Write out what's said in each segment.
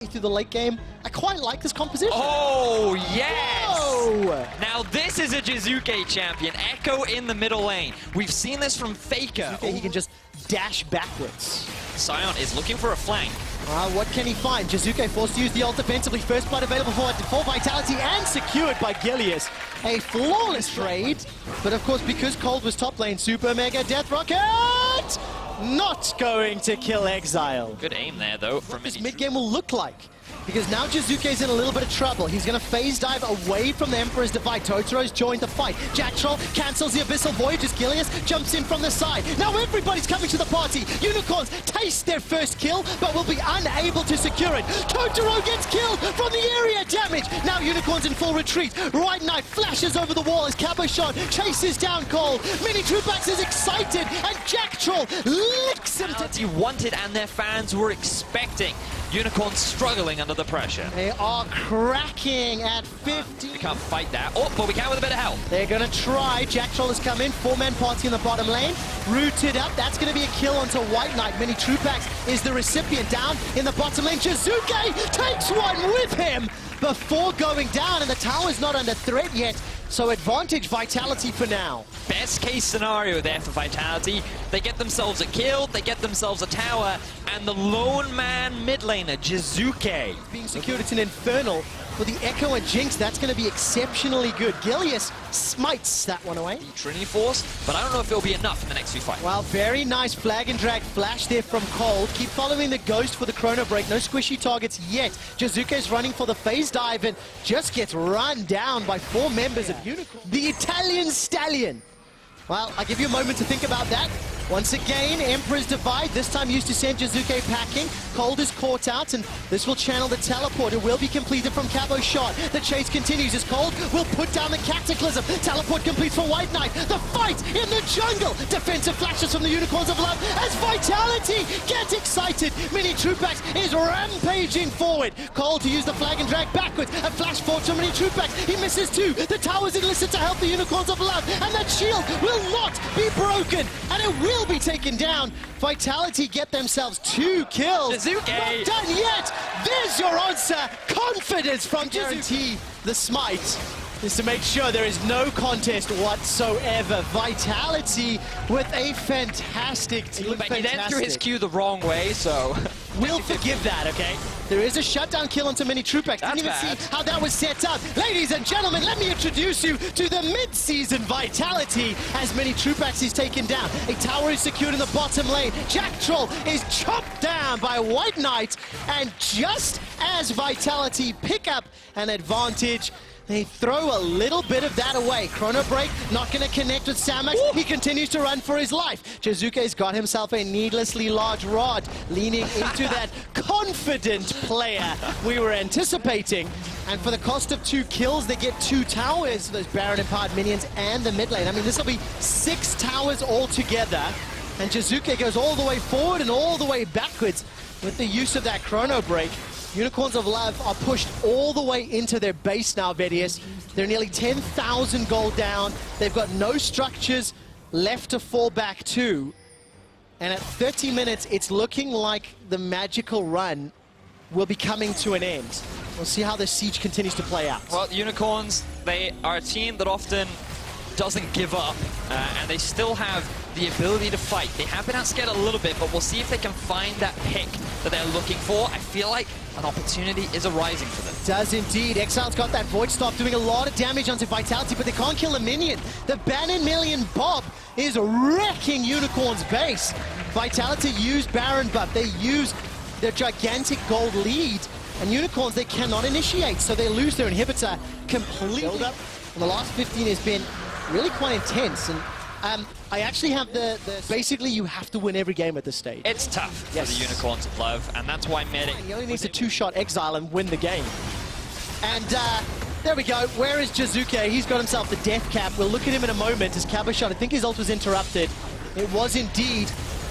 Through the late game. I quite like this composition. Oh, yes! Whoa. Now this is a Jizuke champion. Echo in the middle lane. We've seen this from Faker. He can just dash backwards. Sion is looking for a flank. What can he find? Jizuke forced to use the ult defensively. First blood available for Vitality and secured by Gilius. A flawless trade. But of course, because Cold was top lane, Super Mega Death Rocket! Not going to kill Exile. Good aim there, though. What this mid-game will look like. Because now Jizuke's in a little bit of trouble. He's going to phase dive away from the Emperor's Divide. Totaro's joined the fight. Jack Troll cancels the Abyssal Voyage as Gilius jumps in from the side. Now everybody's coming to the party. Unicorns taste their first kill, but will be unable to secure it. Totoro gets killed from the area damage. Now Unicorns in full retreat. Right Knight flashes over the wall as KazaLoLLCShighlights chases down Cole. Mini Trupax is excited, and Jack Troll licks him to... He wanted and their fans were expecting. Unicorns struggling under the pressure. They are cracking at 50. We can't fight that. Oh, but we can with a bit of help. They're going to try. Jack Troll has come in. Four-man party in the bottom lane. Rooted up. That's going to be a kill onto White Knight. Mini Trupax is the recipient. Down in the bottom lane. Jizuke takes one with him before going down, and the tower's not under threat yet. So advantage Vitality for now. Best case scenario there for Vitality. They get themselves a kill, they get themselves a tower, and the lone man mid laner, Jizuke. Being secured, it's an Infernal. For the Echo and Jinx, that's going to be exceptionally good. Gilius smites that one away. Trinity Force, but I don't know if it'll be enough in the next few fights. Well, very nice flag and drag flash there from Cold. Keep following the Ghost for the Chrono Break. No squishy targets yet. Jizuke's running for the phase dive and just gets run down by 4 members of Unicorn. The Italian Stallion. Well, I'll give you a moment to think about that. Once again, Emperor's Divide, this time used to send Jizuke packing. Cold is caught out, and this will channel the teleport. It will be completed from KazaLoLLCShighlights. The chase continues as Cold will put down the Cataclysm. Teleport completes for White Knight. The fight in the jungle. Defensive flashes from the Unicorns of Love as Vitality get excited. Mini Trupax is rampaging forward. Cold to use the flag and drag backwards. A flash forward to Mini Trupax. He misses 2. The tower's enlisted to help the Unicorns of Love, and that shield will not be broken, and it will be taken down. Vitality get themselves 2 kills. Jizuke! Not done yet! There's your answer! Confidence from Guarantee. The smite is to make sure there is no contest whatsoever. Vitality with a fantastic team. But he then threw his Q the wrong way, so... We'll forgive that, okay? There is a shutdown kill onto Mini Trupax. Didn't even see how that was set up. Ladies and gentlemen, let me introduce you to the mid-season Vitality as Mini Trupax is taken down. A tower is secured in the bottom lane. Jack Troll is chopped down by White Knight. And just as Vitality pick up an advantage, they throw a little bit of that away. Chrono Break not going to connect with Samax. Ooh. He continues to run for his life. Jizuke's got himself a needlessly large rod, leaning into that confident player we were anticipating. And for the cost of 2 kills, they get 2 towers, those Baron Empowered minions and the mid lane. I mean, this will be 6 towers altogether. And Jizuke goes all the way forward and all the way backwards with the use of that Chrono Break. Unicorns of Love are pushed all the way into their base now, Vedius. They're nearly 10,000 gold down. They've got no structures left to fall back to. And at 30 minutes, it's looking like the magical run will be coming to an end. We'll see how the siege continues to play out. Well, Unicorns, they are a team that often doesn't give up, and they still have the ability to fight. They have been outscared a little bit, but we'll see if they can find that pick that they're looking for. I feel like an opportunity is arising for them. Does indeed. Exile's got that Void Stop doing a lot of damage onto Vitality, but they can't kill a minion. The Bannon Million Bob is wrecking Unicorn's base. Vitality used Baron buff. They use their gigantic gold lead, and Unicorns, they cannot initiate, so they lose their inhibitor completely. Build up. And the last 15 has been really quite intense, and I actually have basically you have to win every game at this stage. It's tough for the Unicorns of Love, and that's why Medic... He only needs a 2-shot Exile and win the game. And there we go. Where is Jizuke? He's got himself the death cap. We'll look at him in a moment as KazaLoLLCShighlights, I think his ult was interrupted. It was indeed.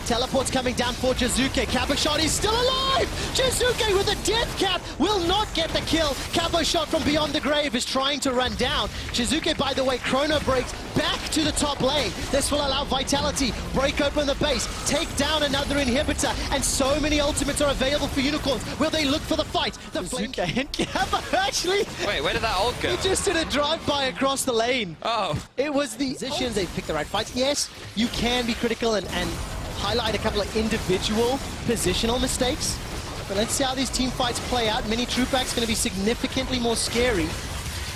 Teleport's coming down for Jizuke. KazaLoLLCShighlights is still alive! Jizuke with a death cap will not get the kill. KazaLoLLCShighlights from beyond the grave is trying to run down. Jizuke, by the way, chrono breaks back to the top lane. This will allow Vitality break open the base, take down another inhibitor, and so many ultimates are available for Unicorns. Will they look for the fight? The Jizuke and Kaba actually... Wait, where did that ult go? He just did a drive-by across the lane. Oh. It was the positions. They picked the right fights. Yes, you can be critical and highlight a couple of individual positional mistakes. But let's see how these team fights play out. Mini Trupac's going to be significantly more scary.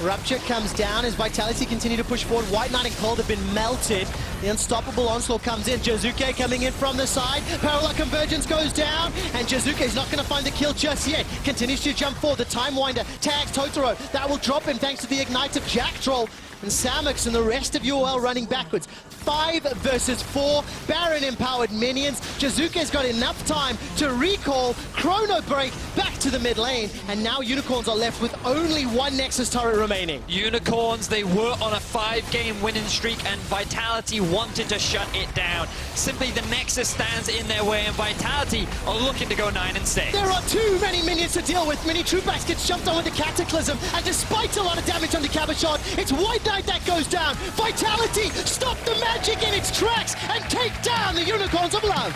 Rupture comes down as Vitality continue to push forward. White Knight and Cold have been melted. The unstoppable onslaught comes in. Jizuke coming in from the side. Parallel convergence goes down, and Jizuke is not going to find the kill just yet. Continues to jump forward. The Time Winder tags Totoro. That will drop him thanks to the Ignite of Jack Troll. And Samux and the rest of UOL running backwards. 5 versus 4 Baron empowered minions. Jizuke's got enough time to recall, chrono break back to the mid lane, and now Unicorns are left with only one Nexus turret remaining. Unicorns, they were on a 5-game winning streak, and Vitality wanted to shut it down. Simply the Nexus stands in their way, and Vitality are looking to go 9-6. There are too many minions to deal with. Mini Trupax gets jumped on with the Cataclysm, and despite a lot of damage on the KazaLoLLCShighlights, it's White Knight that goes down. Vitality stop the magic in its tracks and take down the Unicorns of Love.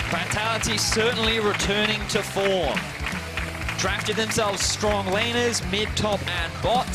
Vitality certainly returning to form. Drafted themselves strong laners, mid, top, and bot.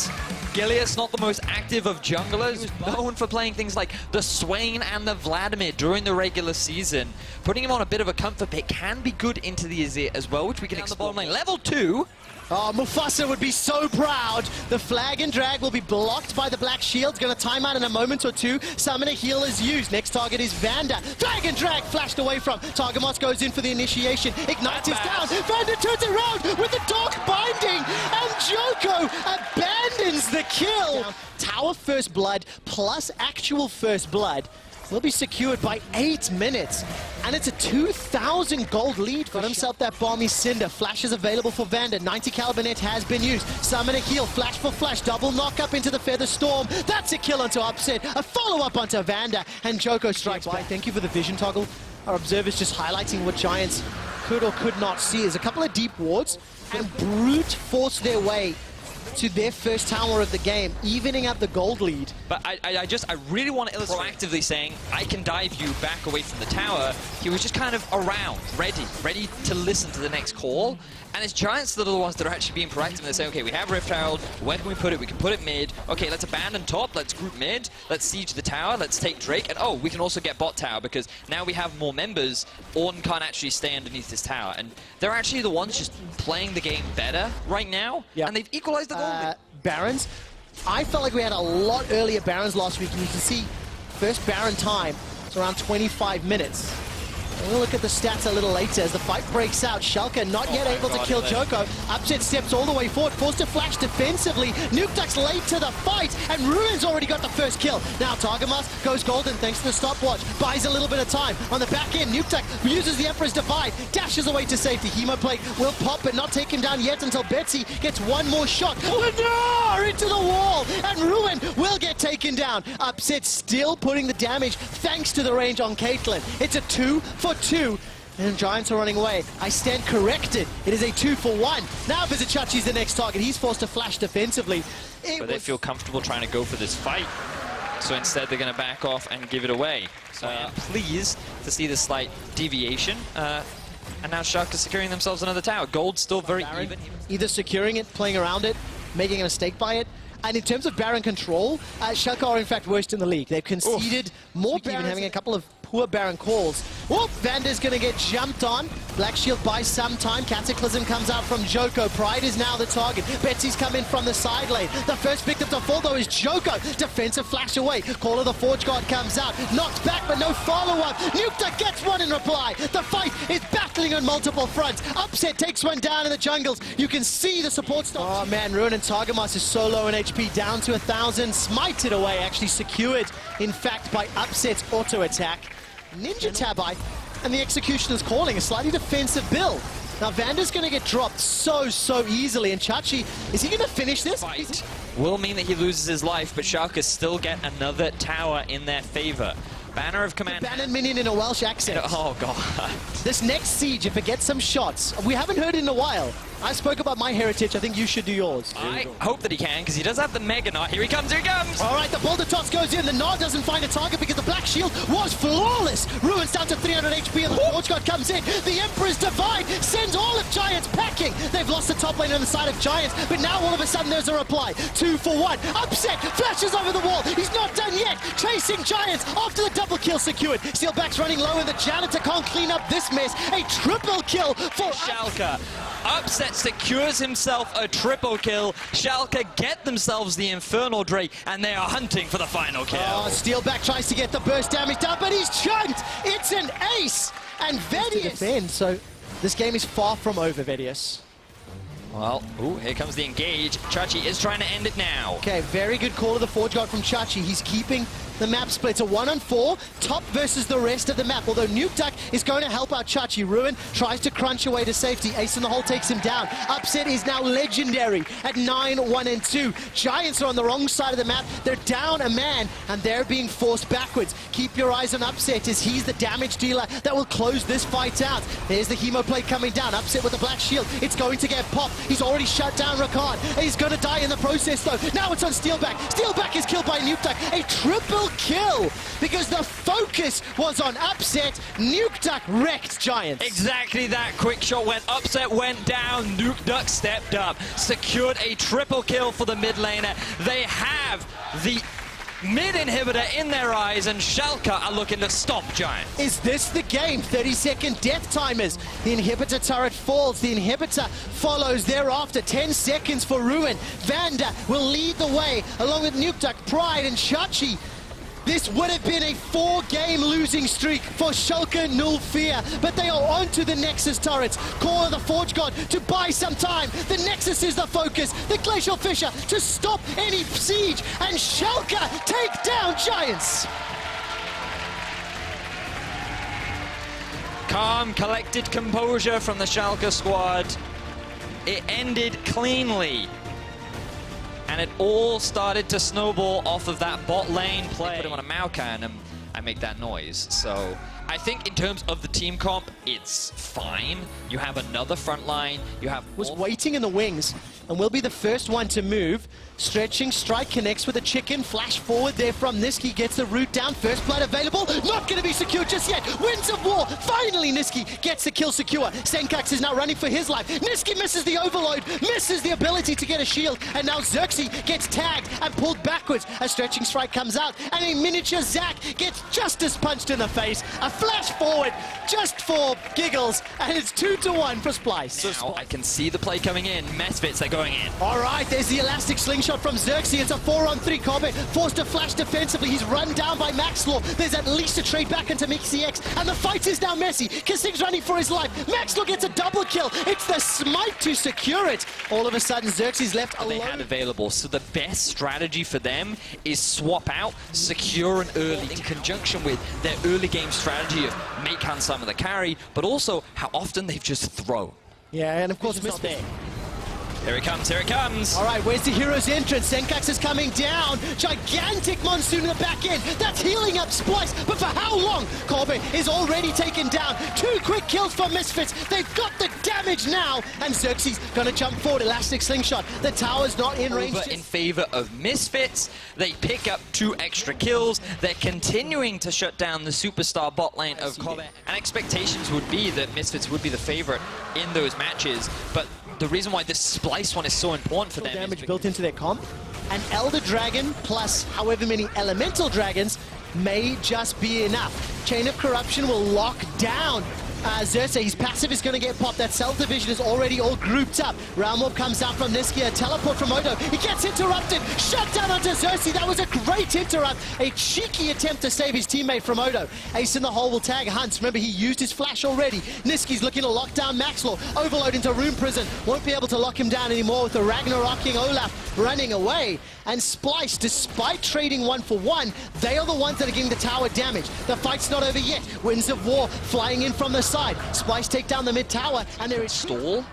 Gilius, not the most active of junglers, known for playing things like the Swain and the Vladimir during the regular season. Putting him on a bit of a comfort pick can be good into the Azir as well, which we can explore. The bottom lane. Level 2. Oh, Mufasa would be so proud. The flag and drag will be blocked by the Black Shield. Going to time out in a moment or two. Summoner heal is used. Next target is Vanda. Flag and drag flashed away from. Targamas goes in for the initiation. Ignite is down. Vanda turns around with the dark binding. And Joko abandons the kill. Tower first blood plus actual first blood will be secured by 8 minutes. And it's a 2,000 gold lead for himself. That Balmy Cinder. Flash is available for Vanda. 90 caliber net has been used. Summoner heal. Flash for flash. Double knock up into the Feather Storm. That's a kill onto Upset. A follow-up onto Vanda. And Joko strikes back. Thank you for the vision toggle. Our observers just highlighting what Giants could or could not see. There's a couple of deep wards and brute force their way to their first tower of the game, evening up the gold lead. But I really want to illustrate proactively saying, I can dive you back away from the tower. He was just kind of around, ready to listen to the next call. And it's Giants that are the ones that are actually being proactive. And they say, okay, we have Rift Herald, where can we put it? We can put it mid. Okay, let's abandon top, let's group mid, let's siege the tower, let's take Drake, and oh, we can also get bot tower, because now we have more members. Ornn can't actually stay underneath this tower. And they're actually the ones just playing the game better right now, and they've equalized the goal. Barons, I felt like we had a lot earlier Barons last week, and you can see first Baron time, it's around 25 minutes. We'll look at the stats a little later as the fight breaks out. Shulker not yet able to kill Joko. Upset steps all the way forward, forced to flash defensively. Nukeduck's late to the fight, and Ruin's already got the first kill. Now Targamas goes golden thanks to the stopwatch. Buys a little bit of time. On the back end, Nukeduck uses the Emperor's Divide, dashes away to safety. Hemoplate will pop, but not take him down yet until Betsy gets one more shot. Lenore into the wall, and Ruin will get taken down. Upset still putting the damage thanks to the range on Caitlyn. It's a 2-for-2, and Giants are running away. I stand corrected. It is a 2-for-1. Now Vizichachi's the next target. He's forced to flash defensively. But they feel comfortable trying to go for this fight. So instead they're going to back off and give it away. So I am pleased to see the slight deviation. And now Shulker securing themselves another tower. Gold's still very even. Either securing it, playing around it, making a mistake by it. And in terms of Baron control, Shulker are in fact worst in the league. They've conceded more Barons, even having a couple of poor Baron calls. Whoop! Vanda's going to get jumped on. Black Shield buys some time. Cataclysm comes out from Joko. Pride is now the target. Betsy's come in from the side lane. The first victim to fall, though, is Joko. Defensive flash away. Call of the Forge Guard comes out. Knocked back, but no follow-up. Nukeduck gets one in reply. The fight is battling on multiple fronts. Upset takes one down in the jungles. You can see the support stop. Oh, man, Ruin and Targamas is so low in HP. Down to 1,000. Smited away, actually secured, in fact, by Upset's auto-attack. Ninja Tabi, and the Executioner's calling a slightly defensive build. Now Vanda's going to get dropped so easily, and Chachi, is he going to finish this? Fight will mean that he loses his life, but Schalke still get another tower in their favor. Banner of Command. Bannon minion in a Welsh accent. Oh, God. This next siege, if it gets some shots, we haven't heard it in a while. I spoke about my heritage. I think you should do yours. I hope that he can, because he does have the Mega Knot. Here he comes, here he comes! All right, the Boulder Toss goes in. The Knot doesn't find a target because the Black Shield was flawless. Ruin's down to 300 HP, and the Forge God comes in. The Emperor's Divide sends all of Giants packing. They've lost the top lane on the side of Giants, but now all of a sudden there's a reply. 2 for 1. Upset, flashes over the wall. He's not done yet. Chasing Giants after the double kill secured. Steelback's running low, and the Janitor can't clean up this mess. A triple kill for Schalke. Upset secures himself a triple kill. Schalke get themselves the Infernal Drake, and they are hunting for the final kill. Oh, Steelback tries to get the burst damage down, but he's chunked. It's an ace. And Vedius. So this game is far from over, Vedius. Well, ooh, here comes the engage. Chachi is trying to end it now. Okay, very good call of the Forge God from Chachi. He's keeping the map split. A 1-on-4, top versus the rest of the map. Although Nuke Duck is going to help out Chachi. Ruin tries to crunch away to safety. Ace in the hole takes him down. Upset is now legendary at 9-1-2. Giants are on the wrong side of the map. They're down a man, and they're being forced backwards. Keep your eyes on Upset, as he's the damage dealer that will close this fight out. There's the Hemo plate coming down. Upset with the Black Shield. It's going to get popped. He's already shut down Ricard. He's going to die in the process, though. Now it's on Steelback. Steelback is killed by Nuke Duck. A triple kill, because the focus was on Upset. Nuke Duck wrecked Giants. Exactly that. Quick shot went, Upset went down, Nuke Duck stepped up, secured a triple kill for the mid laner. They have the mid inhibitor in their eyes, and Schalke are looking to stop Giants. Is this the game? 30-second death timers. The inhibitor turret falls. The inhibitor follows thereafter. 10 seconds for Ruin. Vanda will lead the way along with Nuke Duck, Pride, and Chachi. This would have been a 4-game losing streak for Schalke 04, but they are on to the Nexus turrets. Call of the Forge God to buy some time. The Nexus is the focus. The Glacial Fissure to stop any siege, and Schalke take down Giants. Calm, collected composure from the Schalke squad. It ended cleanly. And it all started to snowball off of that bot lane play. Put him on a Maocan and make that noise. So I think in terms of the team comp, it's fine. You have another front line. You have... Was waiting in the wings and will be the first one to move. Stretching strike connects with a chicken. Flash forward there from Niski. Gets the root down. First blood available. Not going to be secured just yet. Winds of War. Finally, Niski gets the kill secure. Senkax is now running for his life. Niski misses the overload. Misses the ability to get a shield. And now Xerxes gets tagged and pulled backwards. A stretching strike comes out. And a miniature Zac gets Justice punched in the face. A flash forward just for giggles. And it's 2-1 for Splice. Now I can see the play coming in. Misfits, they're going in. All right, there's the elastic slingshot from Xerxes. It's a 4-on-3 combat. Forced to flash defensively. He's run down by Maxlaw. There's at least a trade back into Mixie X. And the fight is now messy. Kassig's running for his life. Maxlaw gets a double kill. It's the smite to secure it. All of a sudden, Xerxes left alone. They had available. So the best strategy for them is swap out, secure an early in conjunction with their early game strategy of make Hans some of the carry, but also how often they've just thrown. Yeah, and of course it's not there. Here it comes, here it comes. All right, where's the hero's entrance? Senkax is coming down. Gigantic Monsoon in the back end. That's healing up Splice, but for how long? Corbin is already taken down. 2 quick kills for Misfits. They've got the damage now, and Xerxes gonna jump forward. Elastic slingshot. The tower's not in range. In favor of Misfits, they pick up 2 extra kills. They're continuing to shut down the superstar bot lane of Corbin. And expectations would be that Misfits would be the favorite in those matches, but the reason why this Splice one is so important for them damage built into their comp. An Elder Dragon plus however many Elemental Dragons may just be enough. Chain of Corruption will lock down Xerxes. His passive is going to get popped. That Cell Division is already all grouped up. Realm Orb comes out from Niski. A teleport from Odo. He gets interrupted. Shut down onto Xerxes. That was a great interrupt. A cheeky attempt to save his teammate from Odo. Ace in the hole will tag Hunts. Remember, he used his flash already. Niski's looking to lock down Maxlaw. Overload into Rune Prison. Won't be able to lock him down anymore with the Ragnarocking Olaf running away. And Splice, despite trading 1 for 1, they are the ones that are getting the tower damage. The fight's not over yet. Winds of War flying in from the side. Splice take down the mid tower, and there is Stall,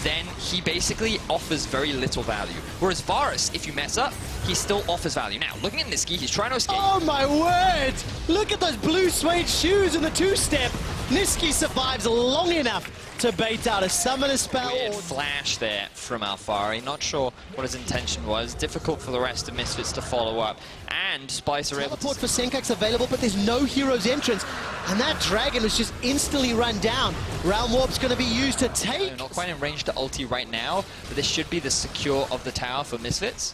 then he basically offers very little value. Whereas Varus, if you mess up, he still offers value. Now, looking at Niski, he's trying to escape. Oh my word! Look at those blue suede shoes and the two-step. Niski survives long enough to bait out a summoner spell. Weird flash there from Alfari. Not sure what his intention was. Difficult for the rest of Misfits to follow up. And Spice are able to... Teleport for Senkax available, but there's no hero's entrance. And that dragon was just instantly run down. Realm Warp's going to be used to take... They're not quite in range to ulti right now, but this should be the secure of the tower for Misfits.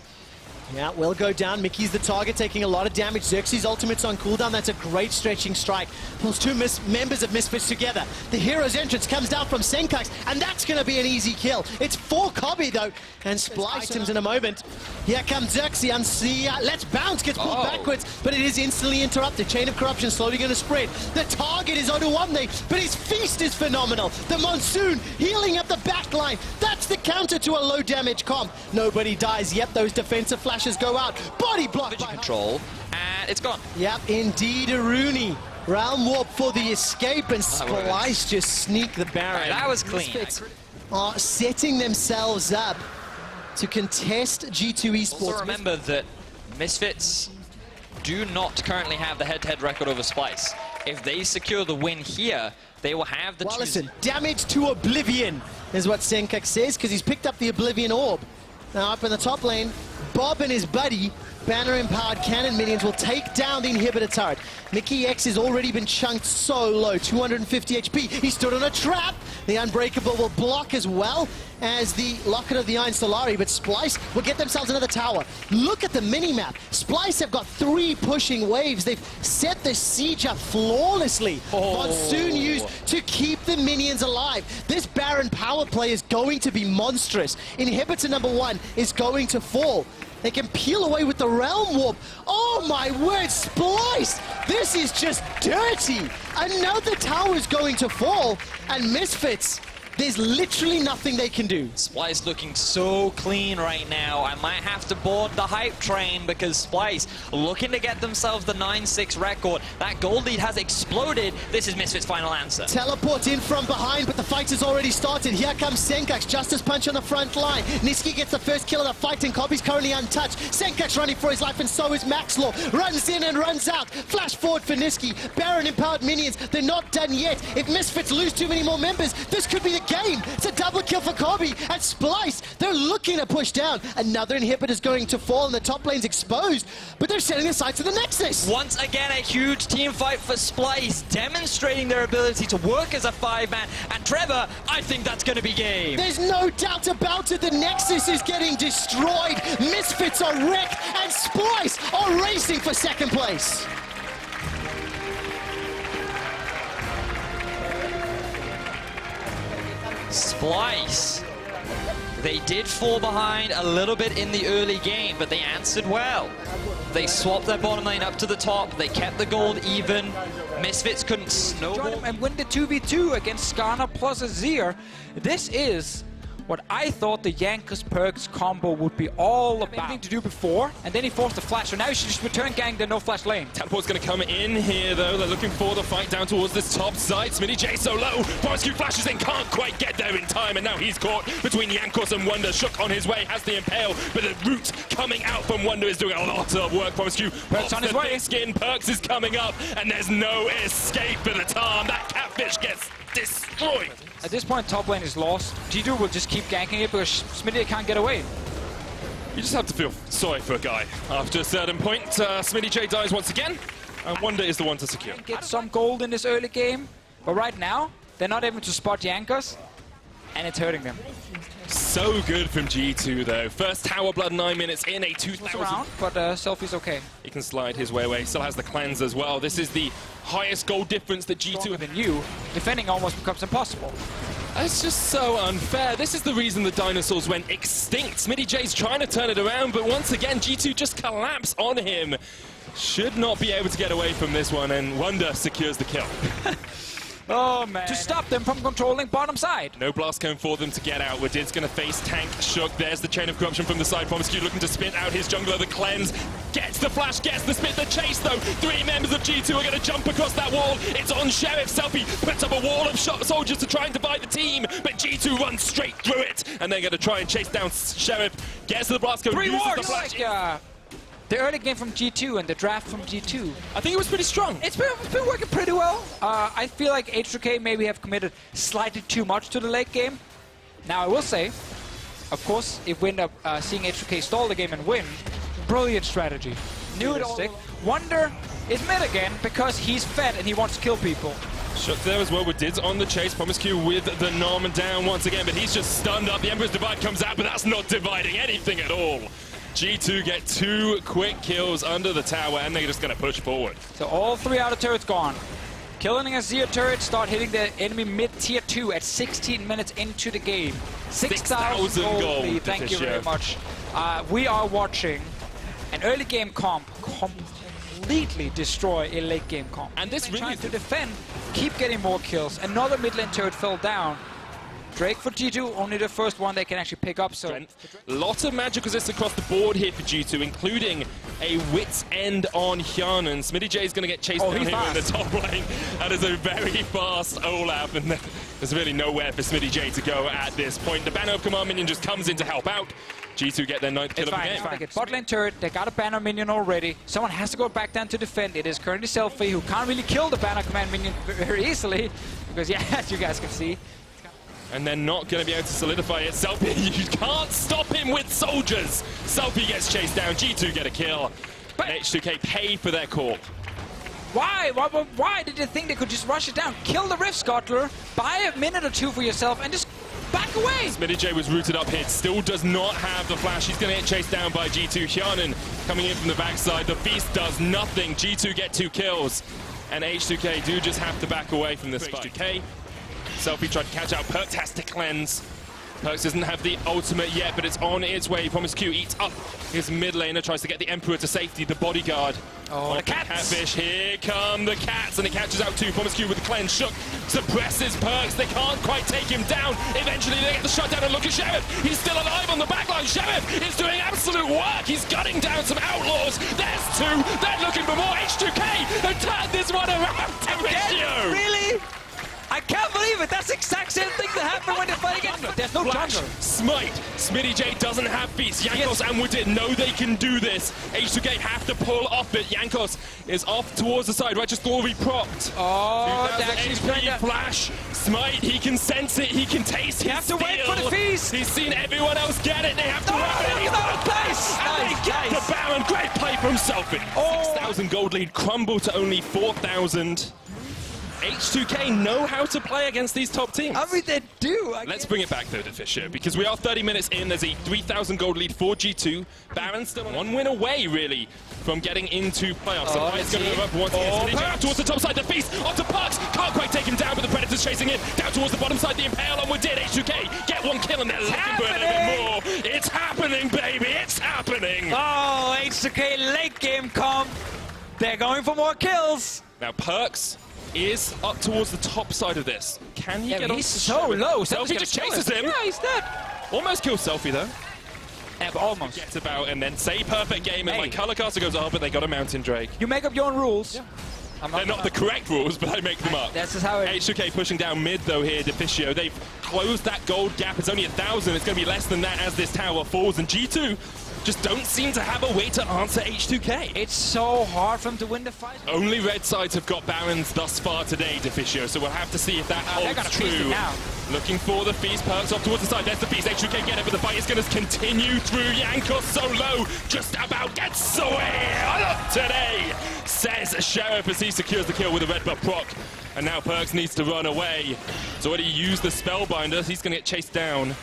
Yeah, will go down. Mickey's the target, taking a lot of damage. Xerxes' ultimate's on cooldown. That's a great stretching strike. Pulls two members of Misfits together. The hero's entrance comes down from Senkax, and that's going to be an easy kill. It's for Kobe, though, and Splice items in a moment. Here comes Xerxes. Let's bounce, gets pulled backwards, but it is instantly interrupted. Chain of corruption slowly going to spread. The target is Oduwamne, but his feast is phenomenal. The Monsoon healing up the back line. That's the counter to a low damage comp. Nobody dies. Yep, those defensive flashes go out. Body block by control, and it's gone. Yep, indeed, Rooney. Realm Warp for the escape, and Splice just sneak the Baron. Right, that was clean. Misfits are setting themselves up to contest G2 Esports. Also remember that Misfits do not currently have the head-to-head record over Splice. If they secure the win here, they will have the... Well, listen, damage to Oblivion is what Senkax says, because he's picked up the Oblivion Orb. Now up in the top lane, Bob and his buddy, banner-empowered cannon minions, will take down the inhibitor turret. Mickey X has already been chunked so low, 250 HP. He stood on a trap. The Unbreakable will block as well as the Locket of the Iron Solari, but Splice will get themselves another tower. Look at the mini-map. Splice have got 3 pushing waves. They've set the siege up flawlessly. Monsoon used to keep the minions alive. This Baron power play is going to be monstrous. Inhibitor number 1 is going to fall. They can peel away with the Realm Warp. Oh my word, Splice! This is just dirty! Another tower is going to fall, and Misfits, there's literally nothing they can do. Splice looking so clean right now. I might have to board the hype train because Splice looking to get themselves the 9-6 record. That gold lead has exploded. This is Misfits' final answer. Teleport in from behind, but the fight has already started. Here comes Senkax, Justice Punch on the front line. Niski gets the first kill of the fight, and Kobe's currently untouched. Senkax running for his life, and so is Maxlaw. Runs in and runs out. Flash forward for Niski. Baron-empowered minions, they're not done yet. If Misfits lose too many more members, this could be the game. It's a double kill for Kobe, and Splice, they're looking to push down. Another inhibitor is going to fall, and the top lane's exposed, but they're setting their sights to the Nexus. Once again, a huge team fight for Splice, demonstrating their ability to work as a 5-man, and Trevor, I think that's going to be game. There's no doubt about it. The Nexus is getting destroyed. Misfits are wrecked, and Splice are racing for second place. Splice, they did fall behind a little bit in the early game, but they answered well. They swapped their bottom lane up to the top, they kept the gold even. Misfits couldn't snowball. And win the 2v2 against Skarner plus Azir. This is what I thought the Yankers perks combo would be all about. Anything to do before, and then he forced the flash, so now he should just return gang the no flash lane. Teleport's going to come in here, though. They're looking for the fight down towards this top side. Smitty J so low. Borisky flashes in, can't quite get there in time, and now he's caught between Yankos and Wonder. Shook on his way, has the impale, but the root coming out from Wonder is doing a lot of work. Borisky Perks on his way. Skin, Perks is coming up, and there's no escape for the Tarm. That catfish gets destroyed. At this point, top lane is lost. G2 will just keep ganking it because Smitty can't get away. You just have to feel sorry for a guy. After a certain point, Smitty J dies once again, and Wonder is the one to secure. Get some gold in this early game, but right now, they're not able to spot Yankers, and it's hurting them. So good from G2, though. First tower blood, 9 minutes in, a 2,000. Around, but Selfie's okay. He can slide his way away. Still has the cleanse as well. This is the highest goal difference that G2 than you. Defending almost becomes impossible. That's just so unfair. This is the reason the dinosaurs went extinct. Smitty J's trying to turn it around, but once again, G2 just collapse on him. Should not be able to get away from this one, and Wonder secures the kill. Oh, man. To stop them from controlling bottom side. No blast cone for them to get out. Wadid's going to face tank Shook. There's the chain of corruption from the side. Promiscu looking to spin out his jungler. The cleanse gets the flash, gets the spit. The chase, though. 3 members of G2 are going to jump across that wall. It's on Sheriff. Selfie puts up a wall of soldiers to try and divide the team, but G2 runs straight through it, and they're going to try and chase down Sheriff. Gets to the blast cone. 3 uses wards! the flash. The early game from G2 and the draft from G2. I think it was pretty strong. It's been working pretty well. I feel like H2K maybe have committed slightly too much to the late game. Now, I will say, of course, if we end up seeing H2K stall the game and win, brilliant strategy. Knew it all. Wonder is mid again because he's fed and he wants to kill people. Shook there as well. Wadid's on the chase. Promiscu with the Nom down once again, but he's just stunned up. The Emperor's Divide comes out, but that's not dividing anything at all. G2 get 2 quick kills under the tower, and they're just going to push forward. So all 3 outer turrets gone. Killing a Azir turret, start hitting the enemy mid-tier 2 at 16 minutes into the game. 6,000 gold lead. Thank you very much. We are watching an early game comp completely destroy a late game comp. And this really trying to defend, keep getting more kills. Another mid lane turret fell down. Drake for G2, only the first one they can actually pick up. So lots of magic resist across the board here for G2, including a Wit's End on Hjarnan. Smitty J is going to get chased down here in the top lane. That is a very fast Olaf, and there's really nowhere for Smitty J to go at this point. The Banner of Command minion just comes in to help out. G2 get their 9th kill of the game. They get bot lane turret, they got a banner minion already. Someone has to go back down to defend. It is currently Selfie, who can't really kill the banner command minion very easily. Because, yeah, as you guys can see. And they're not going to be able to solidify it. Selfie, you can't stop him with soldiers. Selfie gets chased down. G2 get a kill. But H2K paid for their call. Why? Why did you think they could just rush it down? Kill the Rift Scuttler, buy a minute or 2 for yourself, and just back away. Smitty J was rooted up here. Still does not have the flash. He's going to get chased down by G2. Hjarnan coming in from the backside. The Feast does nothing. G2 get 2 kills. And H2K do just have to back away from this fight. H2K. Selfie tried to catch out. Perks has to cleanse. Perks doesn't have the ultimate yet, but it's on its way. Promiscu eats up his mid laner, tries to get the Emperor to safety, the bodyguard. Oh, the cats! Catfish, here come the cats, and it catches out 2. Promiscu with the cleanse. Shook suppresses Perks. They can't quite take him down. Eventually they get the shutdown, and look at Sheriff. He's still alive on the backline. Sheriff is doing absolute work. He's gunning down some outlaws. There's 2. They're looking for more. H2K have turned this one around. Again? Really? I can't believe it! That's the exact same thing that happened when they fight against them. There's no Flash, Smite, Smitty J doesn't have Feast. Jankos and Wadid know they can do this. H2K have to pull off it. Jankos is off towards the side, right? Just already propped. Oh, HP Flash, Smite, he can sense it, he can taste it. You have to wait for the Feast. He's seen everyone else get it. They have to wait. Nice. And they get the Baron. Great play from Selfie. 6,000 gold lead crumble to only 4,000. H2K know how to play against these top teams. I mean, they do. Let's bring it back though to Fisher, because we are 30 minutes in. There's a 3,000 gold lead for G2. Baron's still 1 win away, really, from getting into playoffs. So Fight's going to move up once again. Out towards the top side. The Feast onto Perks. Can't quite take him down, but the Predator's chasing him. Down towards the bottom side. The Impale on Wadid. H2K get 1 kill, and they're looking for a little bit more. It's happening, baby. It's happening. Oh, H2K late game comp. They're going for more kills. Now Perks is up towards the top side of this. Can he get on? He's so low. Selfie just chases him. Yeah, he's dead. Almost kills Selfie though. Yeah, but almost. Gets about and then say perfect game, and my color caster goes, oh, but they got a Mountain Drake. You make up your own rules. Yeah. They're not the correct rules, but I make them up. That's just how it is. H2K pushing down mid though here, Deficio. They've closed that gold gap. It's only 1,000. It's going to be less than that as this tower falls, and G2 just don't seem to have a way to answer H2K. It's so hard for them to win the fight. Only red sides have got Barons thus far today, Deficio, so we'll have to see if that holds true. Looking for the Feast. Perks off towards the side. There's the Feast. H2K get it, but the fight is going to continue through. Jankos so low, just about gets away. Look today, says Sheriff as he secures the kill with a red buff proc. And now Perks needs to run away. So already used the Spellbinder. He's going to get chased down.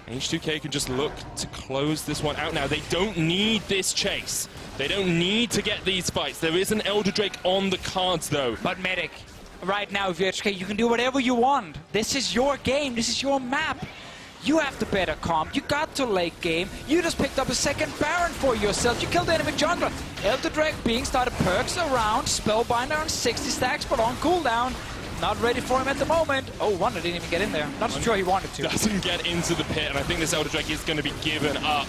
H2K can just look to close this one out now. They don't need this chase. They don't need to get these fights. There is an Elder Drake on the cards, though. But Medic, right now, if you're H2K, you can do whatever you want. This is your game. This is your map. You have the better comp. You got to late game. You just picked up a second Baron for yourself. You killed the enemy jungler. Elder Drake being started. Perks around. Spellbinder on 60 stacks, but on cooldown. not ready for him at the moment. Oh, Wonder didn't even get in there. Not sure he wanted to. Doesn't get into the pit, and I think this Elder Drake is going to be given up.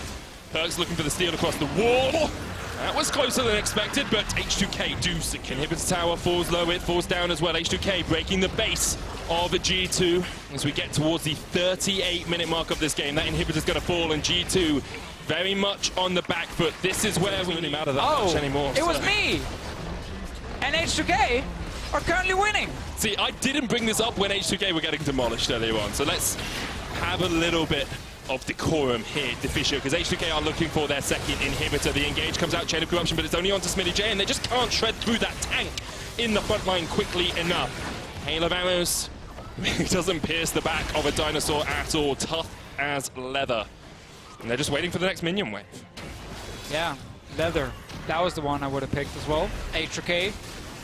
Perkz looking for the steal across the wall. That was closer than expected, but H2K do secure. Inhibitor tower falls low, it falls down as well. H2K breaking the base of G2 as we get towards the 38-minute mark of this game. That inhibitor's going to fall, and G2 very much on the back foot. This is where we need him out of that much anymore. It was me! And H2K are currently winning. See, I didn't bring this up when H2K were getting demolished earlier on, so let's have a little bit of decorum here, Deficio, because H2K are looking for their second inhibitor. The engage comes out, Chain of Corruption, but it's only onto SmittyJ, and they just can't shred through that tank in the front line quickly enough. Hail of arrows doesn't pierce the back of a dinosaur at all, tough as leather. And they're just waiting for the next minion wave. Yeah, leather. That was the one I would have picked as well. H2K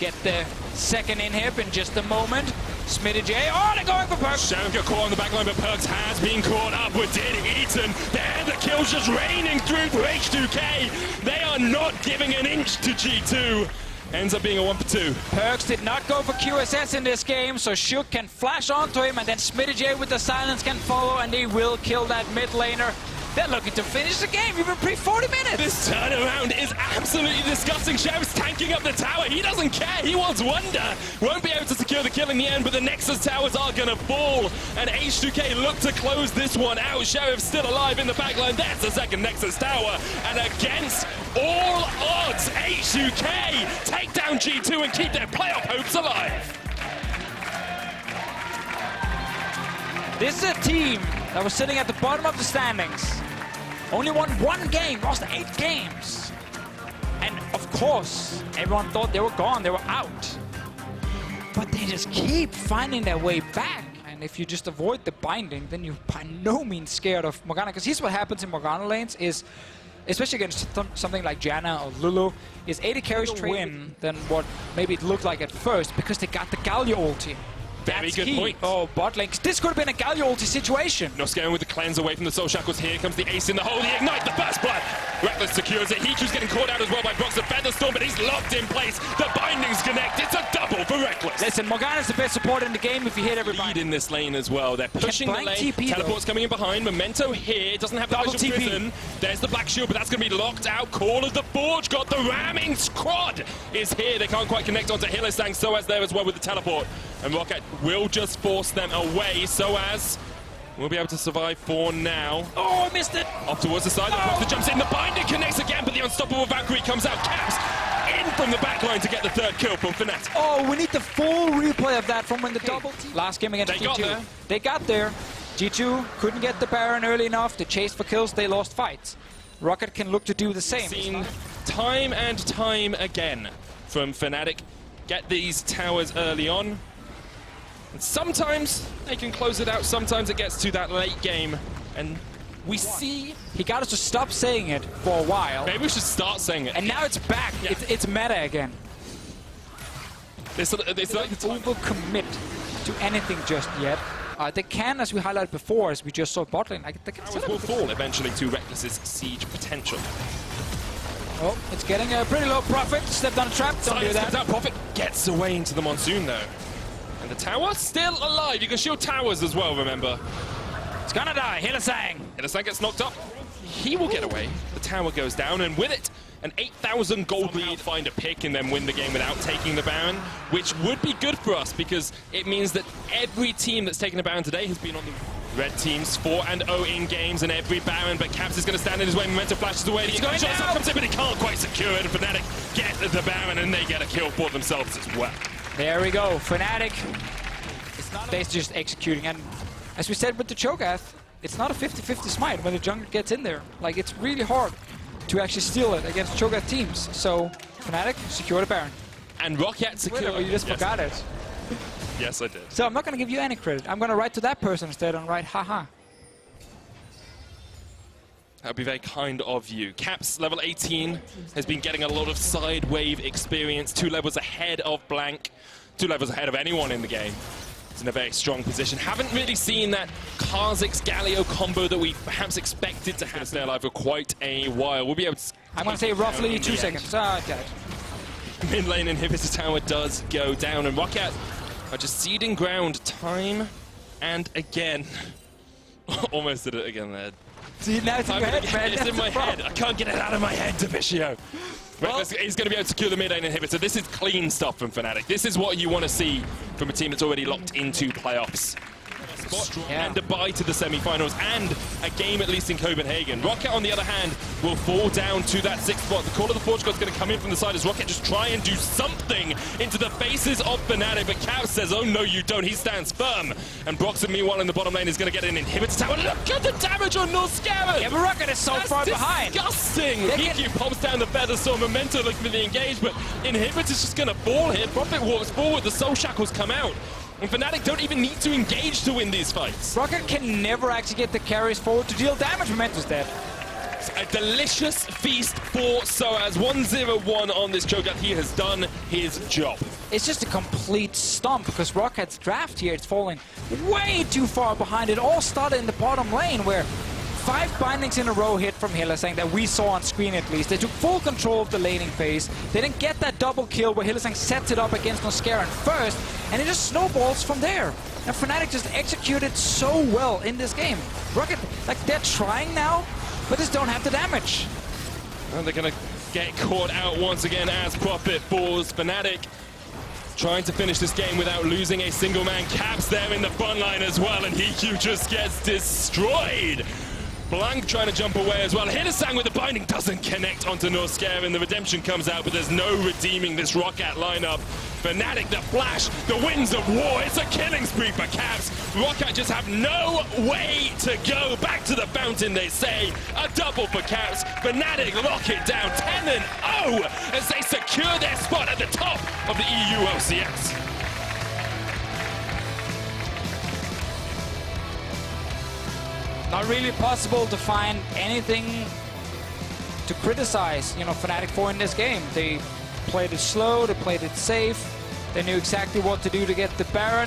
get the second inhib in just a moment. SmittyJ, oh, they're going for Perkz. Sheriff got caught on the back line, but Perkz has been caught up with Diddy Eaton. There, the kills just raining through for H2K. They are not giving an inch to G2. Ends up being a 1-for-2. Perkz did not go for QSS in this game, so Shook can flash onto him, and then SmittyJ with the silence can follow, and they will kill that mid laner. They're looking to finish the game, even pre-40 minutes. This turnaround is absolutely disgusting. Sheriff's tanking up the tower. He doesn't care. He wants Wonder. Won't be able to secure the kill in the end, but the Nexus towers are going to fall. And H2K look to close this one out. Sheriff's still alive in the backline. That's the second Nexus tower. And against all odds, H2K take down G2 and keep their playoff hopes alive. This is a team that was sitting at the bottom of the standings. Only won one game, lost 8 games. And of course, everyone thought they were gone, they were out. But they just keep finding their way back. And if you just avoid the binding, then you're by no means scared of Morgana. Because here's what happens in Morgana lanes is, especially against something like Janna or Lulu, is 80 carries to win than what maybe it looked like at first, because they got the Galio ulti. Very good point. Oh, bot lanes. This could have been a Galio ulti situation. Noskaran with the cleanse away from the Soul Shackles. Here comes the ace in the hole. The ignite, the burst blood. Reckless secures it. Hiku's getting caught out as well by Brox the Featherstorm, but he's locked in place. The bindings connect. It's a double for Reckless. Listen, Morgana's the best support in the game if you hit everybody. Lead in this lane as well. They're pushing the lane. TP, Teleport's coming in behind. Memento here. Doesn't have the double Vision TP. Prison. There's the Black Shield, but that's going to be locked out. Call of the Forge got the ramming. Squad is here. They can't quite connect onto Hillesang. Soaz there as well with the teleport. And Rocket will just force them away. Soaz will be able to survive for now. Oh, I missed it. Off towards the side. The jumps in. The binder connects again, but the unstoppable Valkyrie comes out. Caps in from the back line to get the third kill from Fnatic. Oh, we need the full replay of that from when the double team. Last game against G2. They got there. G2 couldn't get the Baron early enough. They chased for kills. They lost fights. Rocket can look to do the same. Seen time and time again from Fnatic. Get these towers early on. And sometimes they can close it out. Sometimes it gets to that late game. And we see... He got us to stop saying it for a while. Maybe we should start saying it. And now it's back. Yeah. It's meta again. It's like overcommit to anything just yet. They can, as we highlighted before, as we just saw bot lane. They can will fall eventually to Reckless's siege potential. Oh, it's getting a pretty low profit. Stepped on a trap. Don't do that. Profit gets away into the monsoon though. And the tower still alive. You can shield towers as well, remember. It's gonna die. Hillesang. Hillesang gets knocked up. He will get away. The tower goes down, and with it, an 8,000 gold lead. Find a pick and then win the game without taking the Baron, which would be good for us because it means that every team that's taken a Baron today has been on the red teams 4-0 in games and every Baron, but Caps is going to stand in his way. Memento flashes away. He's going down. Comes in, but he can't quite secure it. And Fnatic get the Baron, and they get a kill for themselves as well. There we go. Fnatic. They're just executing, and as we said with the Cho'Gath, it's not a 50-50 smite when the jungler gets in there. Like, it's really hard to actually steal it against Cho'Gath teams. So, Fnatic, secure the Baron. And Rocket secure. You just forgot it. Yes, I did. So I'm not going to give you any credit. I'm going to write to that person instead and write, haha. That would be very kind of you. Caps, level 18, has been getting a lot of side wave experience. 2 levels ahead of Blank. 2 levels ahead of anyone in the game. It's in a very strong position. Haven't really seen that Kha'Zix Galio combo that we perhaps expected to have stay alive for quite a while. We'll be able to... I'm going to say roughly 2 seconds. Dead. Mid lane inhibitor tower does go down, and Rocket are just ceding ground time and again. Almost did it again there. See, now it's in your head, man. It's in my head. I can't get it out of my head, Divicio. Well, he's going to be able to secure the mid-lane inhibitor. This is clean stuff from Fnatic. This is what you want to see from a team that's already locked into playoffs. And a bye to the semi-finals, and a game at least in Copenhagen. Rocket, on the other hand, will fall down to that 6th spot. The Call of the Portugal is going to come in from the side as Rocket just try and do something into the faces of Fnatic, but Caps says, oh no you don't, he stands firm. And Broxton, meanwhile, in the bottom lane is going to get an inhibitor tower. Look at the damage on Northscaven! Yeah, but Rocket is so far behind. Disgusting! PQ pops down the feather, so Memento looking for the engage, but Inhibitor's just going to fall here. Prophet walks forward, the Soul Shackles come out. And Fnatic don't even need to engage to win these fights. Rocket can never actually get the carries forward to deal damage. Momento's dead. A delicious feast for Soaz. 1-0-1 on this chokeout. He has done his job. It's just a complete stomp because Rocket's draft here, it's falling way too far behind. It all started in the bottom lane where 5 bindings in a row hit from Hylissang that we saw on screen at least. They took full control of the laning phase. They didn't get that double kill where Hylissang sets it up against Noscaran first, and it just snowballs from there. And Fnatic just executed so well in this game. Rocket, like, they're trying now, but just don't have the damage. And they're going to get caught out once again as Prophet falls. Fnatic trying to finish this game without losing a single man. Caps there in the front line as well, and EQ just gets destroyed. Blanc trying to jump away as well. Hylissang with the binding doesn't connect onto Northscaven. The redemption comes out, but there's no redeeming this Rocket lineup. Fnatic, the flash, the winds of war. It's a killing spree for Caps. Rocket just have no way to go. Back to the fountain, they say. A double for Caps. Fnatic lock it down 10-0 as they secure their spot at the top of the EU LCS. Not really possible to find anything to criticize, you know, Fnatic for in this game. They played it slow, they played it safe, they knew exactly what to do to get the Baron.